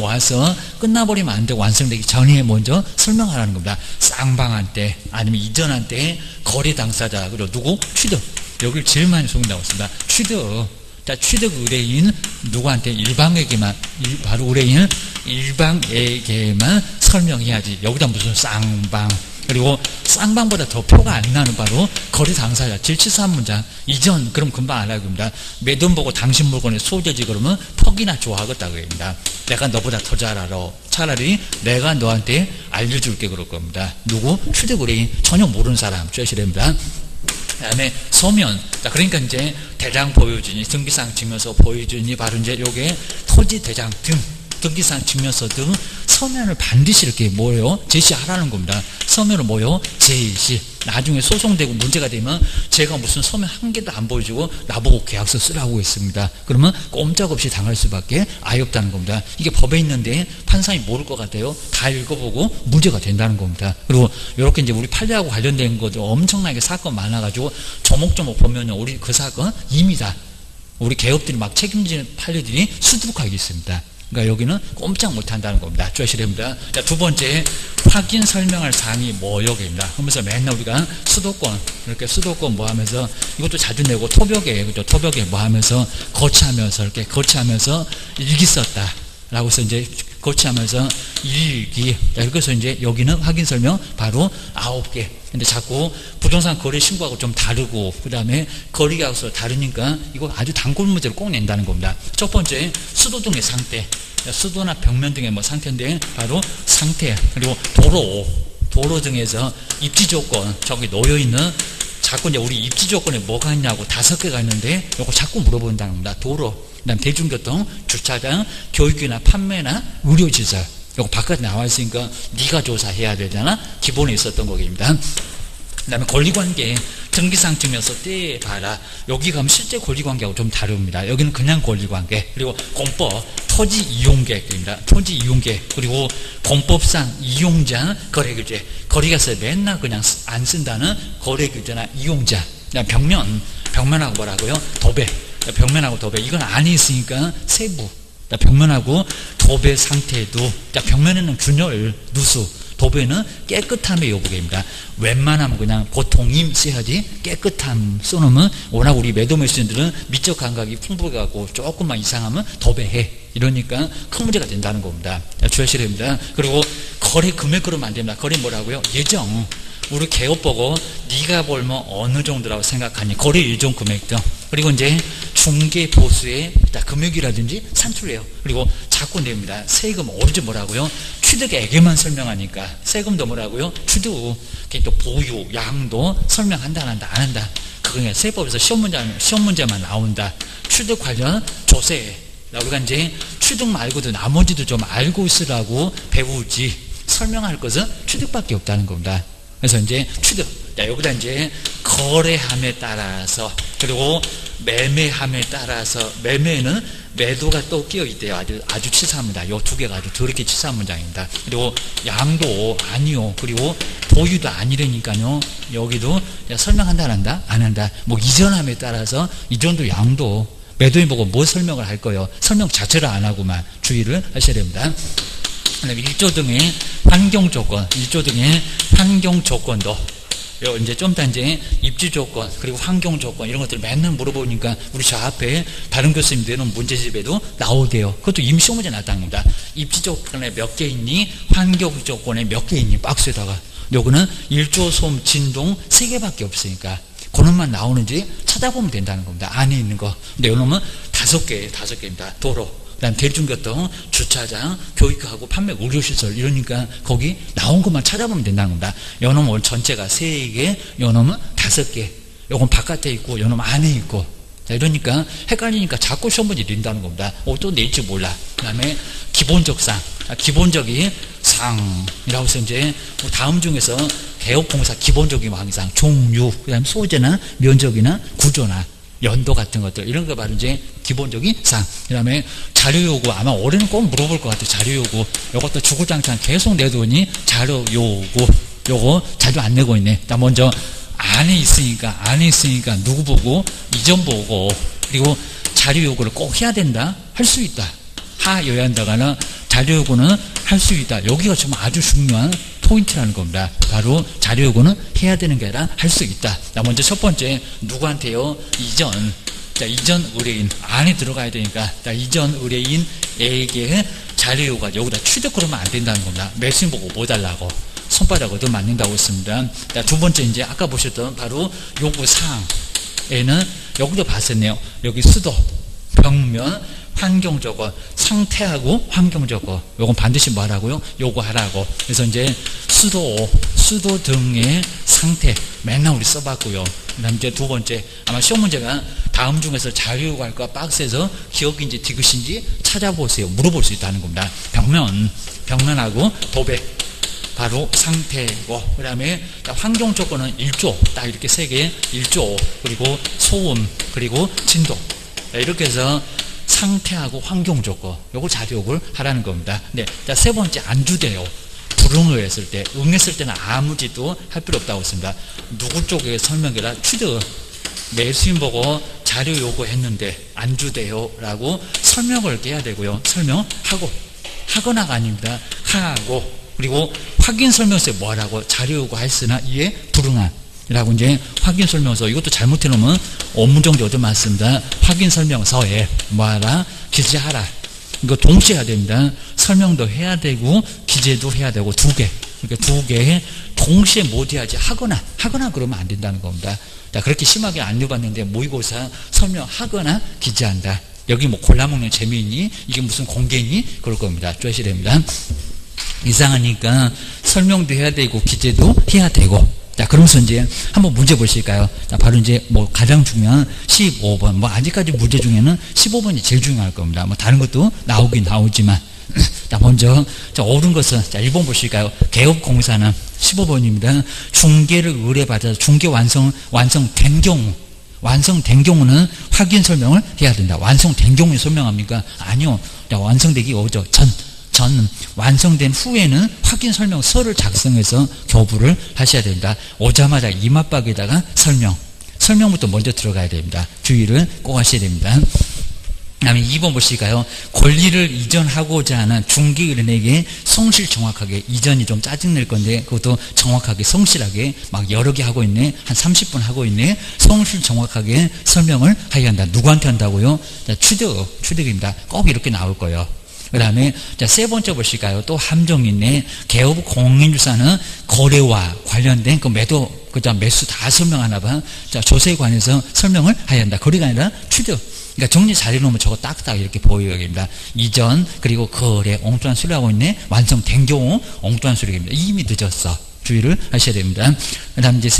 와서 끝나버리면 안 되고 완성되기 전에 먼저 설명하라는 겁니다. 쌍방한 때 아니면 이전한 때 거래 당사자, 그리고 누구? 취득. 여기를 제일 많이 속인다고 했습니다. 취득. 자, 취득 의뢰인 누구한테? 일방에게만, 바로 의뢰인 일방에게만 설명해야지. 여기다 무슨 쌍방. 그리고 쌍방보다 더 표가 안 나는 바로 거래 당사자 773문장 이전. 그럼 금방 알아야 됩니다. 내 돈 보고 당신 물건의 소재지 그러면 퍽이나 좋아하겠다고 합니다. 내가 너보다 더 잘 알아. 차라리 내가 너한테 알려줄게 그럴 겁니다. 누구? 취득 의뢰인. 전혀 모르는 사람 주셔야 됩니다. 그 다음에 서면. 자, 그러니까 이제 대장 보유진이, 등기상 증명서 보유진이 바로 이제 요게 토지 대장 등, 등기상 증명서 등 서면을 반드시 이렇게 제시하라는 겁니다. 서면을 제시. 나중에 소송되고 문제가 되면 제가 무슨 서면 한 개도 안 보여주고 나보고 계약서 쓰라고 했습니다. 그러면 꼼짝없이 당할 수밖에 아예 없다는 겁니다. 이게 법에 있는데 판사님 모를 것 같아요. 다 읽어보고 문제가 된다는 겁니다. 그리고 이렇게 이제 우리 판례하고 관련된 것도 엄청나게 사건 많아가지고 조목조목 보면은 우리 그 사건 이미 다 우리 개업들이 막 책임지는 판례들이 수두룩하게 있습니다. 그러니까 여기는 꼼짝 못한다는 겁니다. 주셔야 됩니다. 자, 두 번째 확인 설명할 사항이 여기입니다. 그러면서 맨날 우리가 수도권 이렇게 수도권 하면서 이것도 자주 내고 토벽에 그죠? 토벽에 하면서 거치하면서 이렇게 거치하면서 일기 썼다. 라고 해서 이제 거치하면서 일기. 자, 이렇게 해서 이제 여기는 확인 설명 바로 9개. 근데 자꾸 부동산 거래 신고하고 좀 다르고, 그 다음에 거래계약서 다르니까 이거 아주 단골 문제를 꼭 낸다는 겁니다. 첫 번째, 수도 등의 상태. 수도나 벽면 등의 상태인데, 바로 상태. 그리고 도로 등에서 입지 조건, 저기 놓여있는, 자꾸 이제 우리 입지 조건에 뭐가 있냐고 5개가 있는데, 이거 자꾸 물어본다는 겁니다. 도로. 그 다음 대중교통, 주차장, 교육이나 판매나 의료시설. 이거 바깥에 나와 있으니까 네가 조사해야 되잖아. 기본에 있었던 거입니다. 그 다음에 권리관계, 등기상 증명서 떼 봐라. 여기 가면 실제 권리관계하고 좀 다릅니다. 여기는 그냥 권리관계. 그리고 공법, 토지 이용계획입니다. 토지 이용계획. 그리고 공법상 이용자 거래규제. 거래계약서에 맨날 그냥 안 쓴다는 거래규제나 이용자. 그다음 벽면하고 뭐라고요? 도배. 벽면하고 도배. 이건 안에 있으니까 세부. 벽면하고 도배 상태도 벽면에는 균열, 누수, 도배는 깨끗함의 여부입니다. 웬만하면 그냥 보통임 써야지 깨끗함 써놓으면 워낙 우리 매도 매수인들은 미적 감각이 풍부해갖고 조금만 이상하면 도배해. 이러니까 큰 문제가 된다는 겁니다. 주의하셔야 됩니다. 그리고 거래 금액 그러면 안 됩니다. 거래 뭐라고요? 예정. 우리 개업 보고 네가 벌면 어느 정도라고 생각하니 거래 예정 금액도. 그리고 이제 중개 보수의 금액이라든지 산출해요. 그리고 자꾸 냅니다. 세금 오리지 뭐라고요? 취득액에만 설명하니까 세금도 뭐라고요? 취득, 또 보유, 양도 설명한다 안 한다 안 한다. 그게 세법에서 시험 문제만 나온다. 취득 관련 조세. 우리가 이제 취득 말고도 나머지도 좀 알고 있으라고 배우지 설명할 것은 취득밖에 없다는 겁니다. 그래서 이제 취득. 여기다 이제 거래함에 따라서 그리고 매매함에 따라서 매매는 매도가 또 끼어 있대요. 아주 치사합니다. 요 두 개가 아주 더럽게 치사한 문장입니다. 그리고 양도 아니요. 그리고 보유도 아니라니까요. 여기도 설명한다 안 한다? 안 한다. 뭐 이전함에 따라서 이전도 양도 매도인 보고 뭐 설명을 할 거예요. 설명 자체를 안 하고만 주의를 하셔야 됩니다. 1조 등의 환경 조건, 1조 등의 환경 조건도 이제 좀 더 이제 입지 조건 그리고 환경 조건 이런 것들 맨날 물어보니까 우리 저 앞에 다른 교수님 내놓은 문제집에도 나오대요. 그것도 이미 시험 문제 났다는 겁니다. 입지 조건에 몇 개 있니? 환경 조건에 몇 개 있니? 박스에다가. 요거는 1조 소음 진동 3개밖에 없으니까 그놈만 나오는지 찾아보면 된다는 겁니다. 안에 있는 거. 근데 요놈은 5개입니다. 도로. 그 다음 대중교통, 주차장, 교육하고 판매 의료시설 이러니까 거기 나온 것만 찾아보면 된다는 겁니다. 요놈은 전체가 3개, 요놈은 5개. 요건 바깥에 있고 요놈 안에 있고. 자, 이러니까 헷갈리니까 자꾸 시험 문제 낸다는 겁니다. 또 낼지 몰라. 그 다음에 기본적 상. 기본적인 상이라고 해서 이제 다음 중에서 개업공사 기본적인 항상 종류, 그 다음에 소재나 면적이나 구조나 연도 같은 것들 이런 거 바로 이제 기본적인 상. 그 다음에 자료 요구 아마 올해는 꼭 물어볼 것 같아요. 자료 요구 요것도 주구장창 계속 내더니 자료 요구 요거 자주 안 내고 있네. 자, 먼저 안에 있으니까 누구 보고 이전 보고 그리고 자료 요구를 꼭 해야 된다 할 수 있다 하여야 한다거나 자료 요구는 할 수 있다. 여기가 좀 아주 중요한 포인트라는 겁니다. 바로 자료 요구는 해야 되는 게 아니라 할 수 있다. 자, 먼저 첫 번째 누구한테요? 이전. 자, 이전 의뢰인 안에 들어가야 되니까 자, 이전 의뢰인에게 자료 요구가 여기다 취득 그러면 안 된다는 겁니다. 매수인 보고 뭐 달라고 손바닥 얻어 맞는다고 했습니다. 자, 두 번째 이제 아까 보셨던 바로 요구 사항에는 여기도 봤었네요. 여기 수도, 벽면, 환경 조건, 상태하고 환경 조건. 요건 반드시 뭐 하라고요? 요구하라고. 그래서 이제 수도 등의 상태 맨날 우리 써봤고요. 그 다음 이제 두 번째 아마 시험 문제가 다음 중에서 자료 요구할까 박스에서 기억인지 디귿인지 찾아보세요. 물어볼 수 있다는 겁니다. 벽면하고 도배 바로 상태고 그 다음에 환경 조건은 1조 딱 이렇게 3개 1조 그리고 소음 그리고 진도 이렇게 해서 상태하고 환경 조건 요걸 자료 요구를 하라는 겁니다. 네, 자, 세 번째 안주대요. 불응을 했을 때 응했을 때는 아무 짓도 할 필요 없다고 했습니다. 누구 쪽에 설명이라 취득 매수인 보고 자료 요구했는데 안주대요 라고 설명을 해야 되고요. 설명하고 하거나가 아닙니다. 하고 그리고 확인 설명서에 뭐하라고 자료 요구했으나 이에 불응한 이라고 이제 확인 설명서 이것도 잘못해 놓으면 업무정지 얻어 맞습니다. 확인 설명서에 뭐하라 기재하라. 이거 동시에 해야 됩니다. 설명도 해야 되고 기재도 해야 되고 두 개. 그러니까 두 개 동시에 못 해야지 하거나 그러면 안 된다는 겁니다. 자, 그렇게 심하게 안 해봤는데 모의고사 설명하거나 기재한다. 여기 뭐 골라먹는 재미있니? 이게 무슨 공개니? 그럴 겁니다. 주의하셔야 됩니다. 이상하니까 설명도 해야 되고 기재도 해야 되고. 자, 그러면서 이제 한번 문제 보실까요? 자, 바로 이제 뭐 가장 중요한 15번. 뭐 아직까지 문제 중에는 15번이 제일 중요할 겁니다. 뭐 다른 것도 나오긴 나오지만. 자, 먼저 자, 옳은 것은 자, 1번 보실까요? 개업공사는 15번입니다. 중개를 의뢰받아서 중개 완성된 경우는 확인 설명을 해야 된다. 완성된 경우에 설명합니까? 아니요. 자, 완성되기 오죠. 전 완성된 후에는 확인 설명서를 작성해서 교부를 하셔야 된다. 오자마자 이맛박에다가 설명. 설명부터 먼저 들어가야 됩니다. 주의를 꼭 하셔야 됩니다. 다음에 2번 보실까요? 권리를 이전하고자 하는 중개의뢰인에게 성실 정확하게, 이전이 좀 짜증낼 건데 그것도 정확하게 성실하게 막 여러 개 하고 있네, 한 30분 하고 있네, 성실 정확하게 설명을 하여야 한다. 누구한테 한다고요? 자, 취득입니다. 꼭 이렇게 나올 거예요. 그 다음에 세 번째 보실까요? 또 함정이 있네. 개업 공인주사는 거래와 관련된 그 매수 다 설명하나 봐. 자, 조세에 관해서 설명을 해야 한다. 거래가 아니라 취득. 그러니까 정리 잘 해놓으면 저거 딱딱 이렇게 보여야 됩니다. 이전, 그리고 거래, 엉뚱한 소리 하고 있네. 완성된 경우 엉뚱한 소리입니다. 이미 늦었어. 주의를 하셔야 됩니다. 그 다음 이제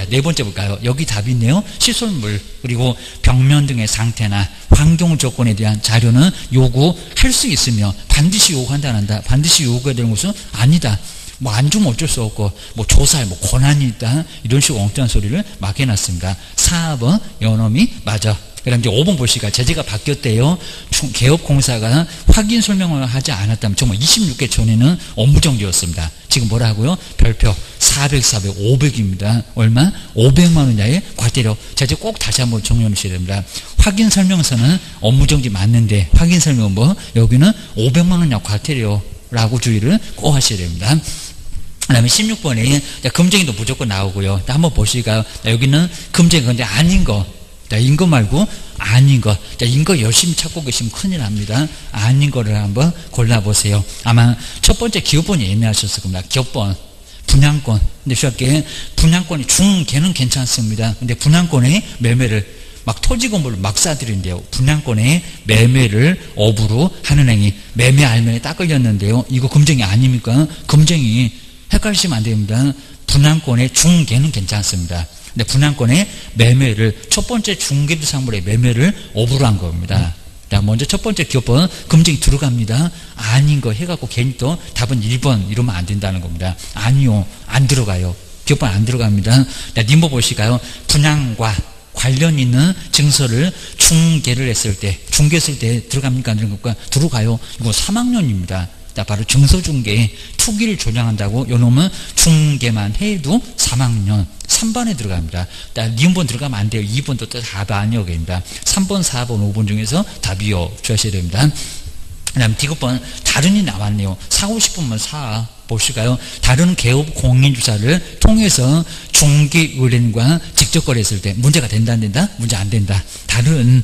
네 번째 볼까요? 여기 답이 있네요. 시설물, 그리고 벽면 등의 상태나 환경 조건에 대한 자료는 요구할 수 있으며 반드시 요구한다, 안 한다. 반드시 요구해야 되는 것은 아니다. 뭐 안 주면 어쩔 수 없고, 뭐 조사할 권한이 있다. 이런 식으로 엉뚱한 소리를 막 해놨습니다. 4번, 요놈이 맞아. 그 다음 이제 5번 보시니까 제재가 바뀌었대요. 개업공사가 확인 설명을 하지 않았다면 정말 26개 전에는 업무정지였습니다. 지금 뭐라고요? 별표 400, 500입니다. 얼마? 500만 원 이하의 과태료. 제재 꼭 다시 한번 정리해 주셔야 됩니다. 확인 설명서는 업무정지 맞는데 확인 설명은 뭐? 여기는 500만 원 이하 과태료라고 주의를 꼭 하셔야 됩니다. 그 다음에 16번에 금쟁이도 무조건 나오고요. 한번 보시니까 여기는 금쟁이 근데 아닌 거. 인 거 말고 아닌 거. 인 거 열심히 찾고 계시면 큰일 납니다. 아닌 거를 한번 골라보세요. 아마 첫 번째 기업번이 애매하셨을 겁니다. 기업번, 분양권. 근데 쉽게 분양권이 중개는 괜찮습니다. 근데 분양권의 매매를 막 토지 건물을 막 사들인데요. 분양권의 매매를 업으로 하는 행위. 매매 알면에 딱 걸렸는데요. 이거 금쟁이 아닙니까? 금쟁이 헷갈리시면 안 됩니다. 분양권의 중개는 괜찮습니다. 근데 분양권의 매매를 첫 번째 중개부상물의 매매를 업으로 한 겁니다. 자, 먼저 첫 번째 기업번 금쟁이 들어갑니다. 아닌 거 해갖고 괜히 또 답은 1번 이러면 안 된다는 겁니다. 아니요, 안 들어가요. 기업번 안 들어갑니다. 자, 님보 보실까요? 분양과 관련 있는 증서를 중개를 했을 때, 중개했을 때 들어갑니까? 안 들어갑니까? 들어가요. 이거 3학년입니다. 자, 바로 증서중개, 투기를 조장한다고 요놈은 중개만 해도 3학년 3번에 들어갑니다. 니은번 들어가면 안 돼요. 2번도 또 답이 아니요. 입니다. 3번, 4번, 5번 중에서 답이요. 주셔야 됩니다. 그 다음 디귿번 다른이 나왔네요. 사고 싶으면 사 보실까요? 다른 개업 공인주사를 통해서 중개의뢰인과 직접 거래했을 때 문제가 된다 안 된다? 문제 안 된다. 다른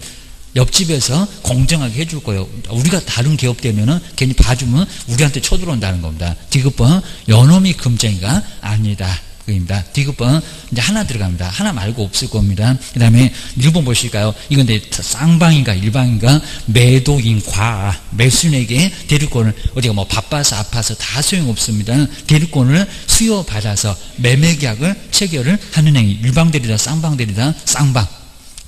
옆집에서 공정하게 해줄 거예요. 우리가 다른 기업 되면은 괜히 봐주면 우리한테 쳐들어온다는 겁니다. 디귿번 요놈이 금쟁이가 아니다. 그입니다. 디귿번 이제 하나 들어갑니다. 하나 말고 없을 겁니다. 그 다음에 1번 보실까요? 이건 쌍방인가 일방인가? 매도인과 매수인에게 대리권을 어디가 뭐 바빠서 아파서 다 소용없습니다. 대리권을 수여받아서 매매계약을 체결을 하는 행위. 일방대리다 쌍방대리다 쌍방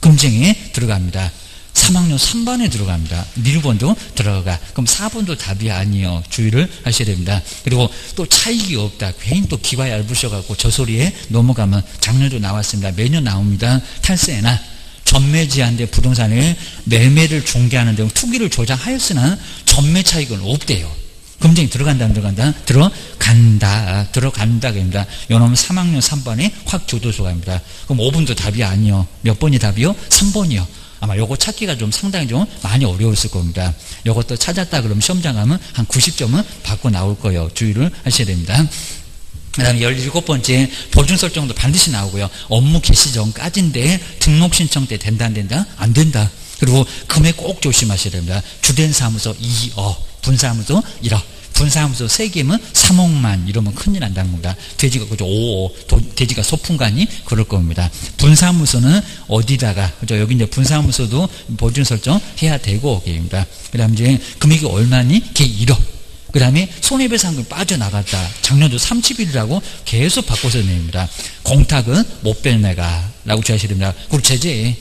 금쟁이에 들어갑니다. 3학년 3반에 들어갑니다. 1번도 들어가. 그럼 4번도 답이 아니에요. 주의를 하셔야 됩니다. 그리고 또 차익이 없다. 괜히 또 귀가 얇으셔갖고 저 소리에 넘어가면 작년도 나왔습니다. 매년 나옵니다. 탈세나 전매 제한된 부동산에 매매를 중개하는 등 투기를 조장하였으나 전매 차익은 없대요. 금쟁이 들어간다 안 들어간다? 들어간다 그럽니다. 요놈은 3학년 3반에 확 교도소갑니다. 그럼 5번도 답이 아니에요. 몇 번이 답이요? 3번이요. 아마 요거 찾기가 좀 상당히 좀 많이 어려웠을 겁니다. 요것도 찾았다 그러면 시험장 가면 한 90점은 받고 나올 거예요. 주의를 하셔야 됩니다. 그 다음에 17번째 보증 설정도 반드시 나오고요. 업무 개시 전까지인데 등록 신청 때 된다 안 된다? 안 된다. 그리고 금액 꼭 조심하셔야 됩니다. 주된 사무소 2억, 분사무소 1억. 분사무소 3개면 3억만 이러면 큰일 난다는 겁니다. 돼지가 그죠 5억, 돼지가 소풍가니 그럴 겁니다. 분사무소는 어디다가 그죠 여기 이제 분사무소도 보증 설정 해야 되고 입니다. 그다음 이제 금액이 얼마니? 걔 1억. 그 다음에 손해배상금 빠져나갔다. 작년도 30일이라고 계속 바꿔서 냅니다. 공탁은 못 빼내가 라고 주셔야 됩니다. 그리고 제재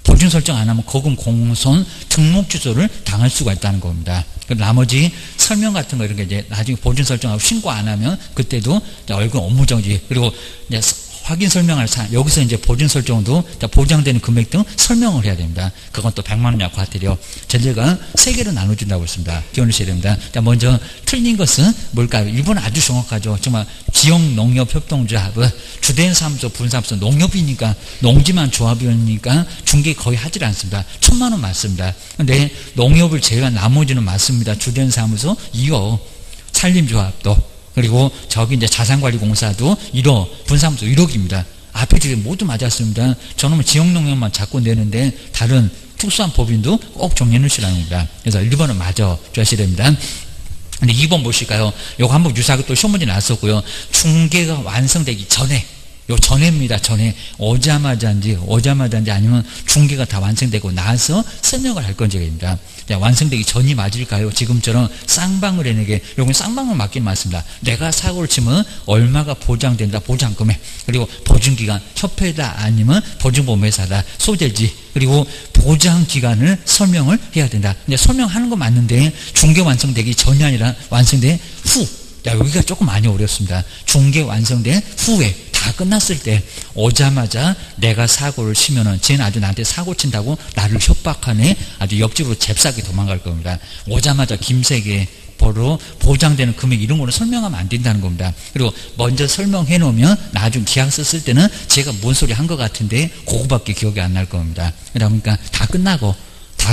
보증 설정 안 하면 거금 공손 등록 취소를 당할 수가 있다는 겁니다. 나머지 설명 같은 거 이런 게 이제 나중에 보증 설정하고 신고 안 하면 그때도 얼굴 업무정지 그리고 이제 확인 설명할 사항, 여기서 이제 보증 설정도 보장되는 금액 등 설명을 해야 됩니다. 그건 또 100만 원 약과 같으려 전제가 3개로 나눠준다고 했습니다. 기억하셔야 됩니다. 자, 먼저 틀린 것은 뭘까요? 1번 아주 정확하죠. 정말 지역농협협동조합은 주된 사무소, 분사무소, 농협이니까 농지만 조합이니까 중개 거의 하질 않습니다. 1,000만 원 맞습니다. 근데 농협을 제외한 나머지는 맞습니다. 주된 사무소 2호, 산림조합도, 그리고 저기 이제 자산관리공사도 1호, 분사무소 1억입니다. 앞에 두 개 모두 맞았습니다. 저놈은 지역농협만 자꾸 내는데 다른 특수한 법인도 꼭 정리해 놓으시라는 겁니다. 그래서 1번은 맞아 주셔야 됩니다. 근데 2번 보실까요? 요거 한번 유사하게 또 시험 문제 나왔었고요. 중개가 완성되기 전에, 요 전에입니다. 전에 오자마자인지 아니면 중개가 다 완성되고 나서 설명을 할 건지입니다. 완성되기 전이 맞을까요? 지금처럼 쌍방을 해내게, 요건 쌍방을 맞긴 맞습니다. 내가 사고를 치면 얼마가 보장된다, 보장금액, 그리고 보증기간, 협회다 아니면 보증보험회사다, 소재지, 그리고 보장기간을 설명을 해야 된다. 근데 설명하는 거 맞는데 중개 완성되기 전이 아니라 완성된 후, 여기가 조금 많이 어렵습니다. 중개 완성된 후에 다 끝났을 때 오자마자 내가 사고를 치면은 쟤는 아주 나한테 사고 친다고 나를 협박하네, 아주 옆집으로 잽싸게 도망갈 겁니다. 오자마자 김세계 보러 보장되는 금액 이런 거는 설명하면 안 된다는 겁니다. 그리고 먼저 설명해 놓으면 나중 계약서 쓸 때는 제가 뭔 소리 한 것 같은데 그거밖에 기억이 안 날 겁니다. 그러니까 다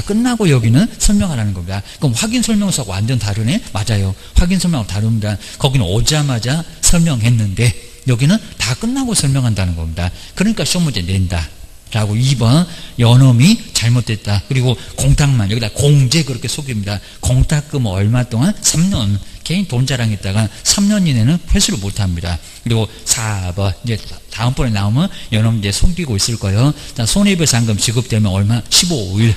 끝나고 여기는 설명하라는 겁니다. 그럼 확인 설명서하고 완전 다르네? 맞아요. 확인 설명하고 다릅니다. 거기는 오자마자 설명했는데 여기는 다 끝나고 설명한다는 겁니다. 그러니까 시험 문제 낸다 라고. 2번 연엄이 잘못됐다. 그리고 공탁만, 여기다 공제 그렇게 속입니다. 공탁금 얼마 동안? 3년. 개인 돈 자랑했다가 3년 이내는 회수를 못합니다. 그리고 4번 이제 다음번에 나오면 연엄 이제 속이고 있을 거예요. 자, 손해배상금 지급되면 얼마? 15일.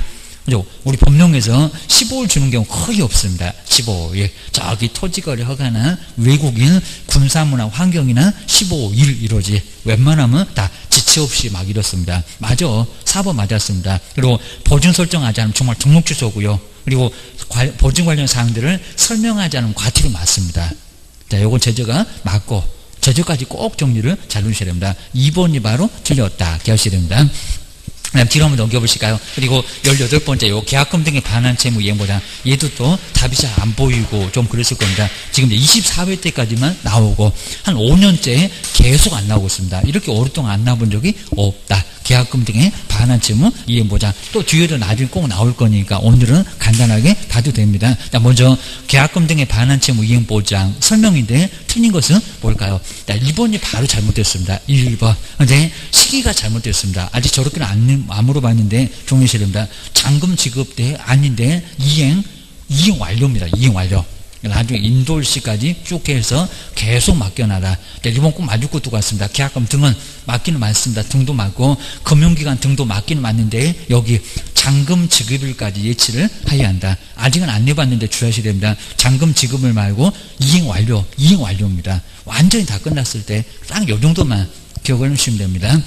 우리 법령에서 15일 주는 경우 거의 없습니다. 15일. 저기 토지거래 허가나 외국인 군사무나 환경이나 15일 이러지. 웬만하면 다 지체 없이 막 이렇습니다. 맞아. 4번 맞았습니다. 그리고 보증 설정하지 않으면 정말 등록 취소고요. 그리고 보증 관련 사항들을 설명하지 않으면 과태료 맞습니다. 자, 요건 제재가 맞고, 제재까지 꼭 정리를 잘 해주셔야 됩니다. 2번이 바로 틀렸다. 기하셔야 됩니다. 그다음 뒤로 한번 넘겨보실까요? 그리고 18번째 요 계약금 등에 반환 채무 이행보장, 얘도 또 답이 잘 안 보이고 좀 그랬을 겁니다. 지금 24회 때까지만 나오고 한 5년째 계속 안 나오고 있습니다. 이렇게 오랫동안 안 나와본 적이 없다. 계약금 등의 반환 채무 이행보장, 또 뒤에도 나중에 꼭 나올 거니까 오늘은 간단하게 봐도 됩니다. 먼저 계약금 등의 반환 채무 이행보장 설명인데 틀린 것은 뭘까요? 1번이 바로 잘못됐습니다. 1번. 근데 시기가 잘못됐습니다. 아직 저렇게는 안 물어봤는데 종이셔야 됩니다. 잔금 지급 때 아닌데 이행 완료입니다. 이행 완료. 나중에 인도일시까지 쭉 해서 계속 맡겨놔라. 이번 꼭 맞을 것도 같습니다. 계약금 등은 맞기는 맞습니다. 등도 맞고 금융기관 등도 맞기는 맞는데 여기 잔금 지급일까지 예치를 해야 한다. 아직은 안 내봤는데 주의하셔야 됩니다. 잔금 지급을 말고 이행 완료입니다. 완전히 다 끝났을 때 딱 요 정도만 기억을 해주시면 됩니다.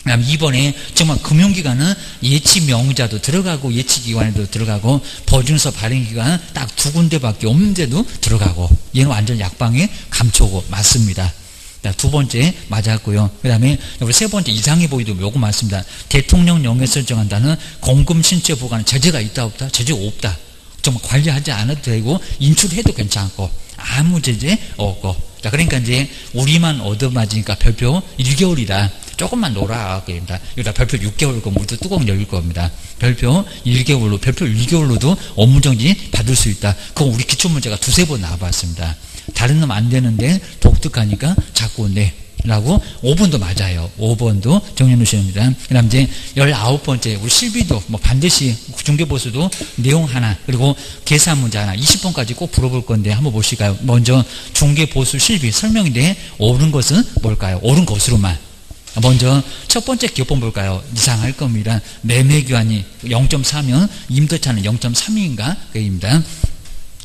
그다음 2번에 정말 금융기관은 예치명의자도 들어가고 예치기관에도 들어가고 보증서 발행기관 딱 2군데밖에 없는데도 들어가고, 얘는 완전 약방의 감초고 맞습니다. 두 번째 맞았고요. 그 다음에 우리 세 번째 이상해 보이도 요거 맞습니다. 대통령령에 설정한다는 공금 신체 보관은 제재가 있다 없다? 제재가 없다. 정말 관리하지 않아도 되고 인출해도 괜찮고 아무 제재 없고. 자, 그러니까 이제 우리만 얻어맞으니까 별표 1개월이다. 조금만 놀아. 여기다 별표 6개월 거면 우리도 뚜껑 열릴 겁니다. 별표 1개월로, 별표 1개월로도 업무정지 받을 수 있다. 그건 우리 기출문제가 2-3번 나와봤습니다. 다른 놈 안 되는데 독특하니까 자꾸 내. 라고 5번도 맞아요. 5번도 정리해 놓으셔야 됩니다. 그 다음 이제 19번째, 우리 실비도 반드시 중개보수도 내용 하나, 그리고 계산 문제 하나, 20번까지 꼭 물어볼 건데 한번 보실까요? 먼저 중개보수 실비 설명인데 옳은 것은 뭘까요? 옳은 것으로만. 먼저 첫 번째 기업번 볼까요? 이상할 겁니다. 매매기한이 0.4면 임대차는 0.3인가? 그입니다.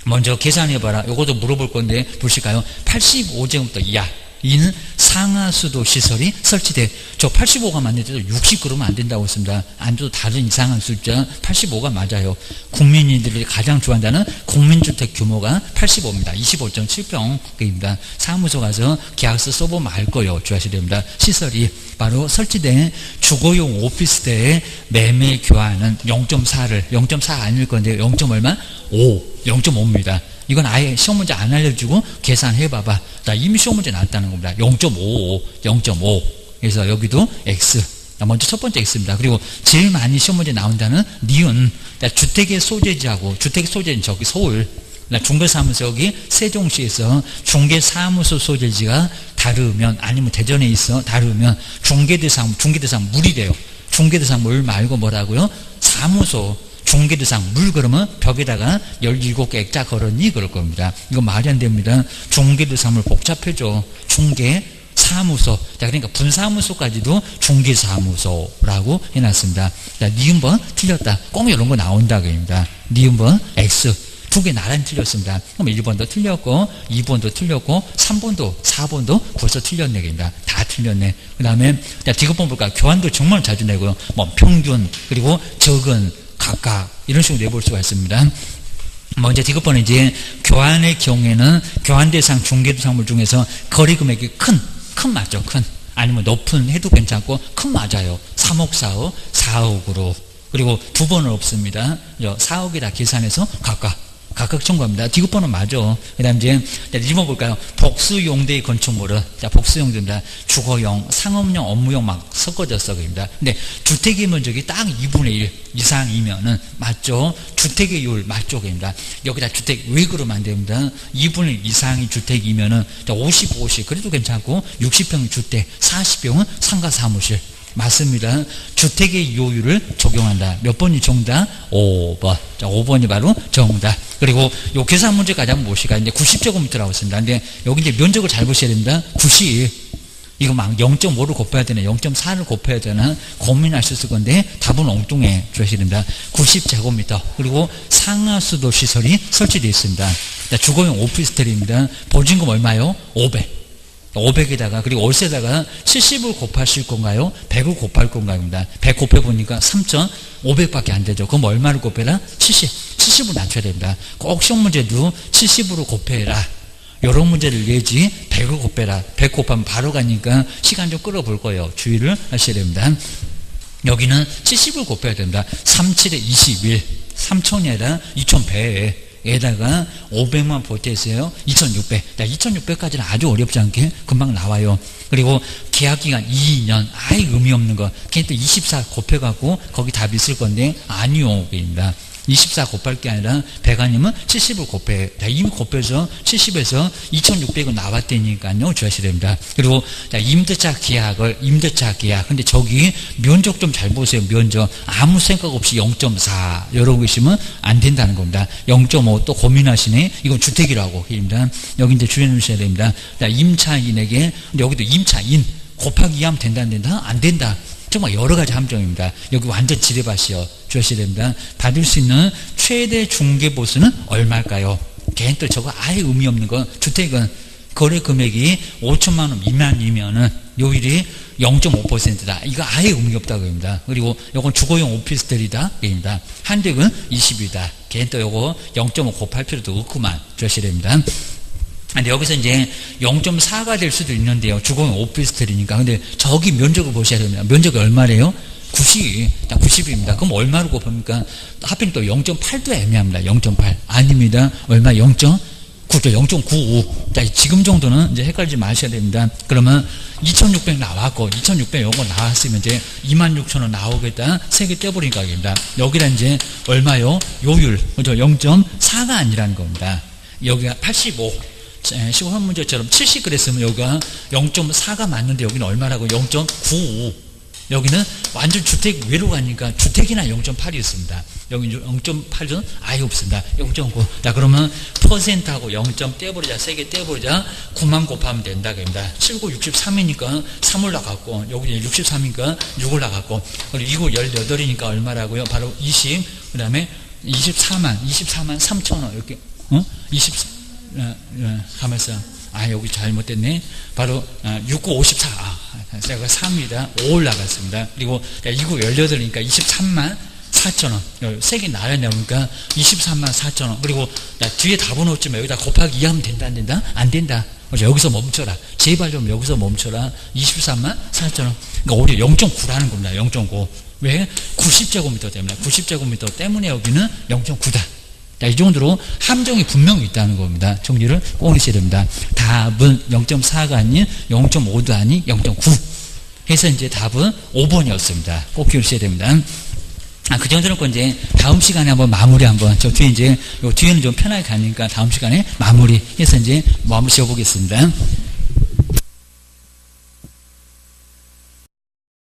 먼저 계산해봐라. 이것도 물어볼 건데 보실까요? 85제곱미터 이하. 인 상하수도 시설이 설치돼. 저 85가 맞는데도 60 그러면 안 된다고 했습니다. 안 줘도 다른 이상한 숫자 85가 맞아요. 국민들이 가장 좋아한다는 국민주택 규모가 85입니다. 25.7평입니다. 사무소 가서 계약서 써보면 알 거예요. 주의하셔야 됩니다. 시설이 바로 설치된 주거용 오피스텔의 매매 교환은 0.4를 0.4 아닐 건데 0. 얼마? 5, 0.5입니다. 이건 아예 시험 문제 안 알려주고 계산해봐봐. 나 이미 시험 문제 나왔다는 겁니다. 0.55, 0.5. 그래서 여기도 X. 먼저 첫 번째 X입니다. 그리고 제일 많이 시험 문제 나온다는 니은. 주택의 소재지하고, 주택의 소재는 저기 서울. 중개사무소 여기 세종시에서 중개사무소 소재지가 다르면, 아니면 대전에 있어 다르면 중개대상 물이래요. 중개대상 물 말고 뭐라고요? 사무소. 중개대상 물 그러면 벽에다가 17개 액자 걸었니? 그럴 겁니다. 이거 말이 안 됩니다. 중개대상물 복잡해져. 중개사무소. 자, 그러니까 분사무소까지도 중개사무소라고 해놨습니다. 자, 니은번 틀렸다. 꼭 이런 거 나온다. 그입니다. 니은번 X. 두 개 나란히 틀렸습니다. 그럼 1번도 틀렸고, 2번도 틀렸고, 3번도, 4번도 벌써 틀렸네. 그입니다. 다 틀렸네. 그 다음에, 자, 디귿번 볼까요? 교환도 정말 자주 내고요. 뭐, 평균, 그리고 적은, 각각 이런 식으로 내볼 수가 있습니다. 먼저 디귿번은 이제 교환의 경우에는 교환 대상 중개 대상물 중에서 거래 금액이 큰 맞죠. 큰 아니면 높은 해도 괜찮고 큰 맞아요. 3억 4억 4억으로. 그리고 두 번은 없습니다. 4억이다 계산해서 각각 청구합니다. 디귿번은 맞아. 그 다음 이제 1번 볼까요? 복수용대의 건축물은, 자, 복수용대입니다. 주거용, 상업용, 업무용 막 섞어졌어. 그입니다. 근데 주택의 면적이 딱 2분의 1 이상이면은, 맞죠? 주택의 효율, 맞죠? 그입니다. 여기다 주택, 왜 그러면 안 됩니다. 2분의 1 이상이 주택이면은, 50, 50, 그래도 괜찮고, 60평 주택, 40평은 상가 사무실. 맞습니다. 주택의 이용률을 적용한다. 몇 번이 정답? 5번. 자, 5번이 바로 정답. 그리고 요 계산 문제까지 한번 보시가 이제 90제곱미터라고 했습니다. 근데 여기 이제 면적을 잘 보셔야 됩니다. 90. 이거 막 0.5를 곱해야 되나, 0.4를 곱해야 되나 고민하셨을 건데 답은 엉뚱해 주셔야 됩니다. 90제곱미터. 그리고 상하수도 시설이 설치되어 있습니다. 자, 주거용 오피스텔입니다. 보증금 얼마요? 500. 500에다가 그리고 월세다가 70을 곱하실 건가요? 100을 곱할 건가요? 100 곱해보니까 3,500밖에 안 되죠. 그럼 얼마를 곱해라? 70을 낮춰야 됩니다. 꼭 시험 문제도 70으로 곱해라. 이런 문제를 내지 100을 곱해라. 100 곱하면 바로 가니까 시간 좀 끌어볼 거예요. 주의를 하셔야 됩니다. 여기는 70을 곱해야 됩니다. 37에 21, 3,000이 아니라 2,100에 에다가 500만 보태세요. 2600. 2600까지는 아주 어렵지 않게 금방 나와요. 그리고 계약기간 2년. 아예 의미 없는 거. 걔 또 24 곱해갖고 거기 답이 있을 건데 아니요. 입니다. 24 곱할 게 아니라 100 아니면 70을 곱해. 이미 곱해서 70에서 2600은 나왔다니까요. 주셔야 됩니다. 그리고 임대차 계약. 근데 저기 면적 좀 잘 보세요. 면적. 아무 생각 없이 0.4 이러고 계시면 안 된다는 겁니다. 0.5 또 고민하시네. 이건 주택이라고 입니다. 여기 이제 주의해 주셔야 됩니다. 임차인에게 여기도 임차인 곱하기 2 하면 된다 안 된다? 안 된다. 정말 여러 가지 함정입니다. 여기 완전 지뢰밭이요. 주셔야 됩니다. 받을 수 있는 최대 중개 보수는 얼마일까요? 걔는 또 저거 아예 의미 없는 거. 주택은 거래 금액이 5천만 원 미만이면은 요율이 0.5%다. 이거 아예 의미 없다고 합니다. 그리고 요건 주거용 오피스텔이다. 입니다. 한댁은 20이다. 걔는 또 요거 0.5 곱할 필요도 없구만. 주셔야 됩니다. 근데 여기서 이제 0.4가 될 수도 있는데요. 주거용 오피스텔이니까. 근데 저기 면적을 보셔야 됩니다. 면적이 얼마래요? 90입니다. 그럼 얼마로 곱합니까? 하필 또 0.8도 애매합니다. 0.8. 아닙니다. 얼마? 0.9죠. 0.95. 자, 지금 정도는 이제 헷갈리지 마셔야 됩니다. 그러면 2,600 나왔고, 2,600 요거 나왔으면 이제 26,000원 나오겠다. 3개 떼버리니까 입니다. 여기다 이제 얼마요? 요율. 그죠? 0.4가 아니라는 겁니다. 여기가 85. 시험 문제처럼 70 그랬으면 여기가 0.4가 맞는데 여기는 얼마라고? 0.95. 여기는 완전 주택 외로 가니까 주택이나 0.8이 있습니다. 여기 0.8은 아예 없습니다. 0.9. 자, 그러면 퍼센트하고 0점 떼버리자. 3개 떼버리자. 9만 곱하면 된다. 그럽니다. 7구 63이니까 3 올라갔고, 여기 63이니까 6 올라갔고, 그리고 2구 18이니까 얼마라고요? 바로 20, 그 다음에 24만 3천 원. 이렇게, 24, 가만있어. 여기 잘못됐네. 바로 6954. 제가 3입니다. 5 올라갔습니다. 그리고 29 18이니까 23만 4천원. 세개 나란히 나오니까 23만 4천원. 그리고 뒤에 답은 없지만 여기다 곱하기 2 하면 된다, 안 된다? 안 된다. 여기서 멈춰라. 제발 좀 여기서 멈춰라. 23만 4천원. 그러니까 오히려 0.9라는 겁니다. 0.9. 왜? 90제곱미터 때문에. 90제곱미터 때문에 여기는 0.9다. 이 정도로 함정이 분명히 있다는 겁니다. 정리를 꼭 해주셔야 됩니다. 답은 0.4가 아닌 0.5도 아닌 0.9 해서 이제 답은 5번이었습니다. 꼭 기억하셔야 됩니다. 그 정도는 이제 다음 시간에 한번 마무리 한번, 저 뒤에 이제, 요 뒤에는 좀 편하게 가니까 다음 시간에 마무리 해서 이제 마무리 지어보겠습니다.